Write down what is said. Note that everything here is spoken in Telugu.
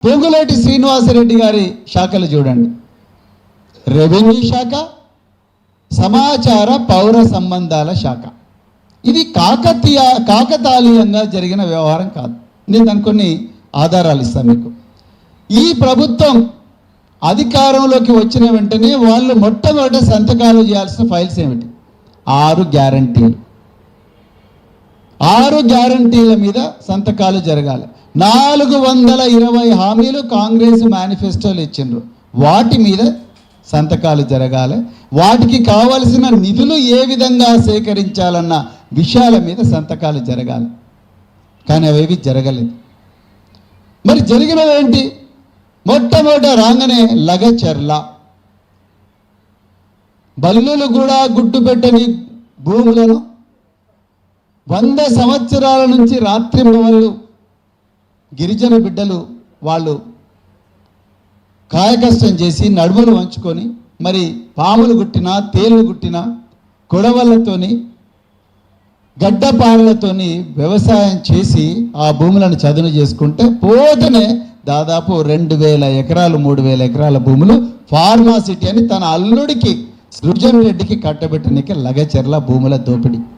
పొంగులేటి శ్రీనివాసరెడ్డి గారి శాఖలు చూడండి. రెవెన్యూ శాఖ, సమాచార పౌర సంబంధాల శాఖ. ఇది కాకతాళీయంగా జరిగిన వ్యవహారం కాదు. నేను దానికి కొన్ని ఆధారాలు ఇస్తాను మీకు. ఈ ప్రభుత్వం అధికారంలోకి వచ్చిన వెంటనే వాళ్ళు మొట్టమొదట సంతకాలు చేయాల్సిన ఫైల్స్ ఏమిటి? 6 గ్యారంటీలు. 6 గ్యారంటీల మీద సంతకాలు జరగాలి. 420 హామీలు కాంగ్రెస్ మేనిఫెస్టోలు ఇచ్చిండ్రు. వాటి మీద సంతకాలు జరగాలి. వాటికి కావలసిన నిధులు ఏ విధంగా సేకరించాలన్న విషయాల మీద సంతకాలు జరగాలి. కానీ అవేవి జరగలేదు. మరి జరిగినవేంటి? మొట్టమొదట రాగానే లగచర్ల, బల్లులు కూడా గుడ్డు పెట్టని భూములను 100 సంవత్సరాల నుంచి రాత్రింబవళ్ళు గిరిజన బిడ్డలు వాళ్ళు కాయకష్టం చేసి నడుములు వంచుకొని మరి పాములు గుట్టినా తేళ్లు గుట్టినా కొడవళ్ళతోని గడ్డపారలతోని వ్యవసాయం చేసి ఆ భూములను చదును చేసుకుంటే పోతనే దాదాపు 2000 ఎకరాలు 3000 ఎకరాల భూములు ఫార్మాసిటీ అని తన అల్లుడికి సృజన్ రెడ్డికి కట్టబెట్టడానికి లగచర్ల భూముల దోపిడీ.